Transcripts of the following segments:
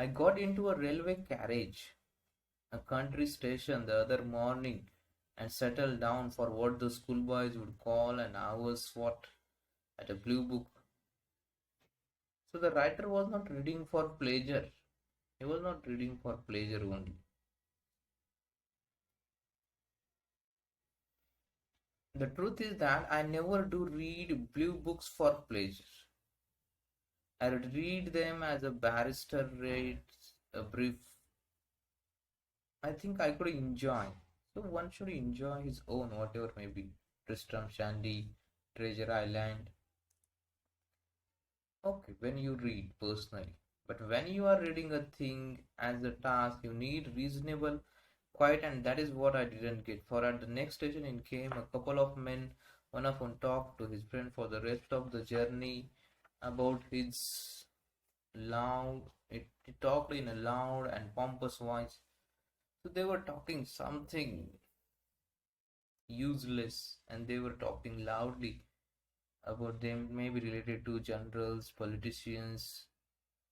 I got into a railway carriage, a country station the other morning, and settled down for what the schoolboys would call an hour's swat at a blue book. So the writer was not reading for pleasure. He was not reading for pleasure only. The truth is that I never do read blue books for pleasure. I read them as a barrister reads a brief. I think I could enjoy. So one should enjoy his own, whatever may be. Tristram Shandy, Treasure Island. Okay, when you read personally. But when you are reading a thing as a task, you need reasonable quiet, and that is what I didn't get. For at the next station in came a couple of men, one of whom talked to his friend for the rest of the journey about his loud, it talked in a loud and pompous voice. So they were talking something useless and they were talking loudly about them, maybe related to generals, politicians.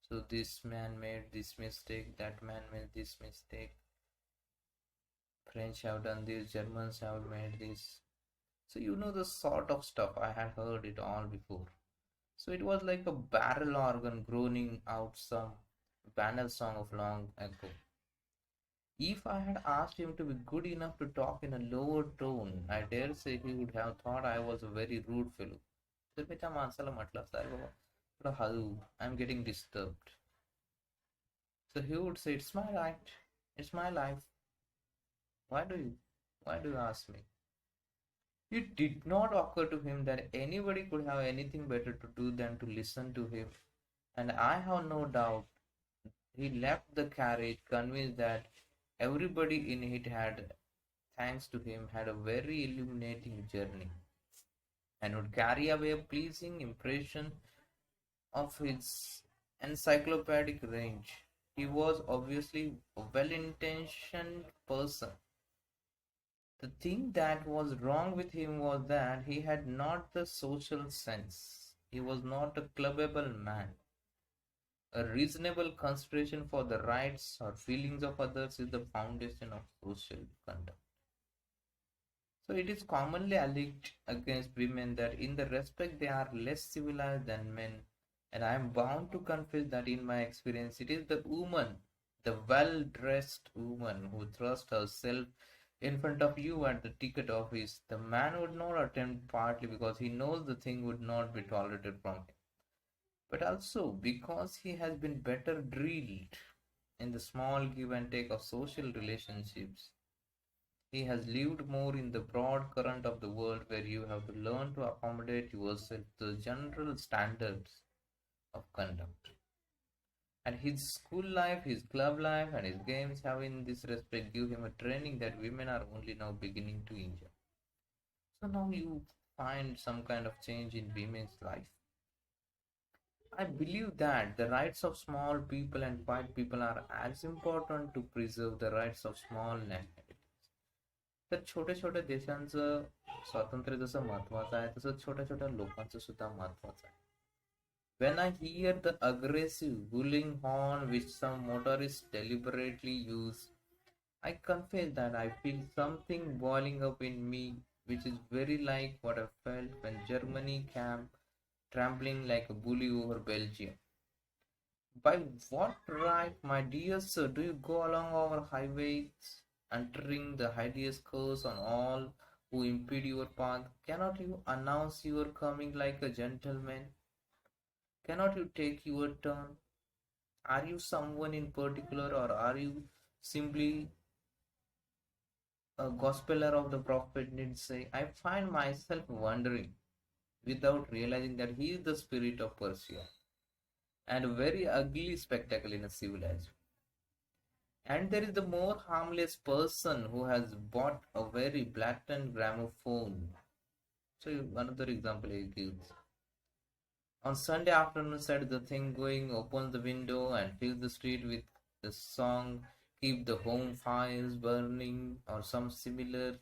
So this man made this mistake, that man made this mistake. French have done this, Germans have made this. So you know the sort of stuff I had heard it all before. So it was like a barrel organ groaning out some banal song of long ago. If I had asked him to be good enough to talk in a lower tone, I dare say he would have thought I was a very rude fellow. तर मी त्या माणसाला म्हटलं असतं, अरे बाबा थोडं हळू, I'm getting disturbed. So he would say, it's my right, it's my life. Why do you, why do you ask me? It did not occur to him that anybody could have anything better to do than to listen to him, and I have no doubt he left the carriage convinced that everybody in it had, thanks to him, had a very illuminating journey and would carry away a pleasing impression of his encyclopedic range. He was obviously a well intentioned person. The thing that was wrong with him was that he had not the social sense. He was not a clubbable man. A reasonable consideration for the rights or feelings of others is the foundation of social conduct. So it is commonly alleged against women that in the respect they are less civilized than men, and I am bound to confess that in my experience it is the woman, the well-dressed woman who thrusts herself in front of you at the ticket office. The man would not attempt, partly because he knows the thing would not be tolerated from him, but also because he has been better drilled in the small give and take of social relationships. He has lived more in the broad current of the world where you have to learn to accommodate yourself to the general standards of conduct. And his school life, his club life, and his games have in this respect give him a training that women are only now beginning to enjoy. So now you find some kind of change in women's life. I believe that the rights of small people and quiet people are as important to preserve the rights of small nationalities. तर छोट्या छोट्या देशांचं स्वातंत्र्य जसं महत्वाचं आहे तसं छोट्या छोट्या लोकांचं सुद्धा महत्वाचं आहे. When I hear the aggressive bullying horn which some motorists deliberately use, I confess that I feel something boiling up in me, which is very like what I felt when Germany came trampling like a bully over Belgium. By what right, my dear sir, do you go along our highways, uttering the hideous curse on all who impede your path? Cannot you announce your coming like a gentleman? Cannot you take your turn? Are you someone in particular, or are you simply a gospeler of the prophet did say? I find myself wondering, without realizing, that he is the spirit of Persia, and a very ugly spectacle in a civilized. And there is the more harmless person who has bought a very blatant gramophone. So another example he gives. On Sunday afternoon, said the thing going, opens the window and fills the street with the song, keep the home fires burning, or some similar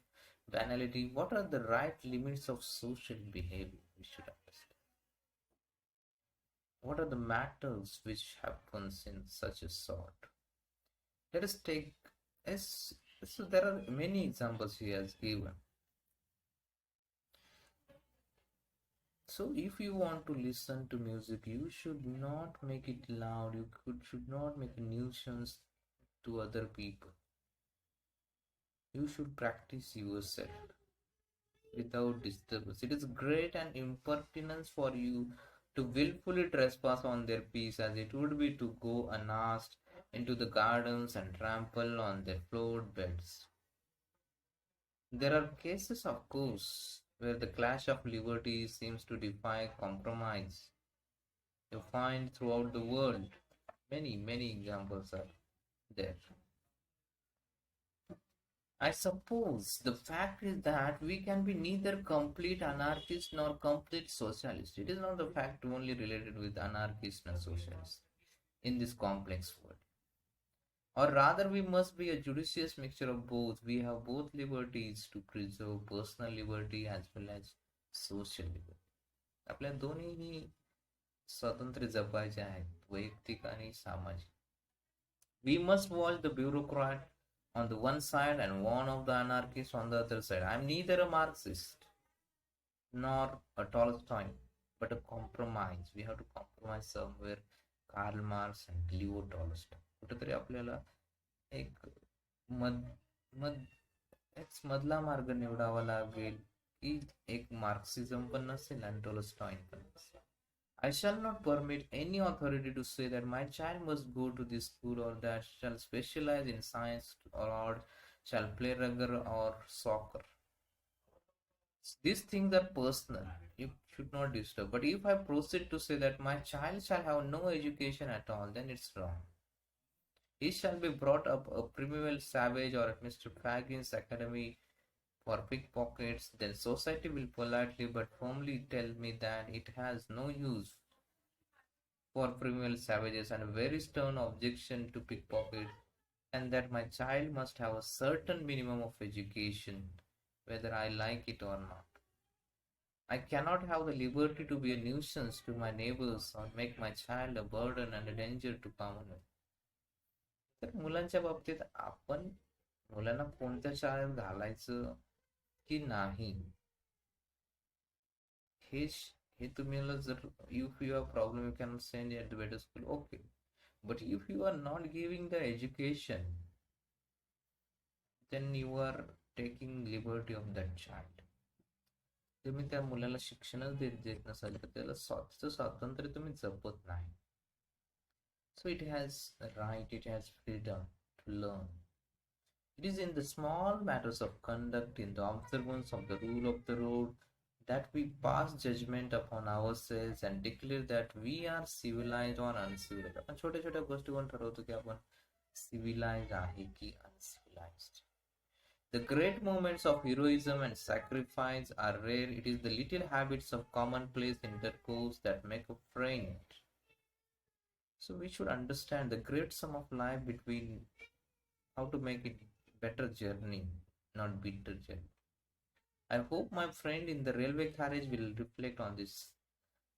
banality. What are the right limits of social behavior? We should understand. what are the matters which happens in such a sort? Let us take as so there are many examples he has given. So if you want to listen to music, you should not make it loud. Should not make a nuisance to other people. You should practice yourself without disturbance. It is great and impertinence for you to willfully trespass on their peace, as it would be to go unasked into the gardens and trample on their floored beds. There are cases, of course, where the clash of liberties seems to defy compromise. You find throughout the world many examples are there. I suppose the fact is that we can be neither complete anarchist nor complete socialist. It is not the fact only related with anarchist and socialist in this complex world. Or rather, we must be a judicious mixture of both. We have both liberties to preserve personal liberty as well as social liberty. आपल्या दोन्हीही स्वातंत्र्य जपायचे आहेत, वैयक्तिक आणि सामाजिक. We must watch the bureaucrat on the one side and one of the anarchists on the other side. I am neither a Marxist nor a Tolstoy, but a compromise. We have to compromise somewhere. Karl Marx and Leo Tolstoy. कुठेतरी आपल्याला एक मध मध मधला मार्ग निवडावा लागेल, की एक मार्क्सिझम पण नसेल आणि टॉलस्टॉय पण नसेल. I shall not permit any authority to say that my child must go to this school or that shall specialize in science or shall play rugby or soccer. These things are personal. You should not disturb. But if I proceed to say that my child shall have no education at all, then it's wrong. He shall be brought up a primeval savage or at Mr. Fagin's academy for pickpockets, then society will politely but firmly tell me that it has no use for primeval savages and a very stern objection to pickpocket, and that my child must have a certain minimum of education, whether I like it or not. I cannot have the liberty to be a nuisance to my neighbors or make my child a burden and a danger to Commonwealth. तर मुलांच्या बाबतीत आपण मुलांना कोणत्या शाळेत घालायचं की नाही हे तुम्हाला जर if you have problem you can send at the better school, okay, but if you are not giving the education then you are taking liberty of that child. तुम्ही त्या मुलाला शिक्षणच देत नसाल तर त्याला स्वतःचं स्वातंत्र्य तुम्ही जपत नाही. So it has a right, it has freedom to learn. It is in the small matters of conduct, in the observance of the rule of the road, that we pass judgment upon ourselves and declare that we are civilized or uncivilized. आपण छोट्या छोट्या गोष्टीवर ठरवतो की आपण civilized आहे की uncivilized. The great moments of heroism and sacrifice are rare. It is the little habits of commonplace intercourse that make a friend. So we should understand the great sum of life between how to make it better journey, not bitter journey. I hope my friend in the railway carriage will reflect on this.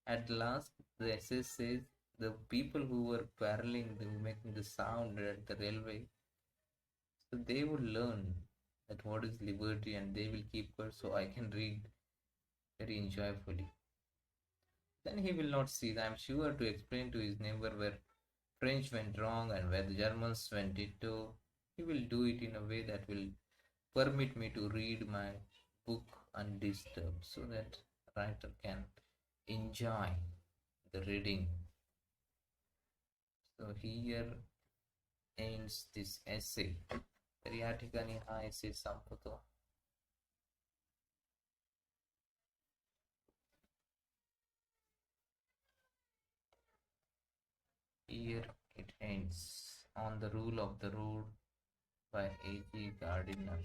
At last, the essay says the people who were quarreling, they were making the sound at the railway, so they would learn that what is liberty and they will keep quiet so I can read very enjoyfully. Then he will not see that I am sure to explain to his neighbor where French went wrong and where the Germans went into. He will do it in a way that will permit me to read my book undisturbed so that writer can enjoy the reading. So here ends this essay. तर या ठिकाणी हा essay संपतो. Here it ends. On the Rule of the Road by A.G. Gardiner.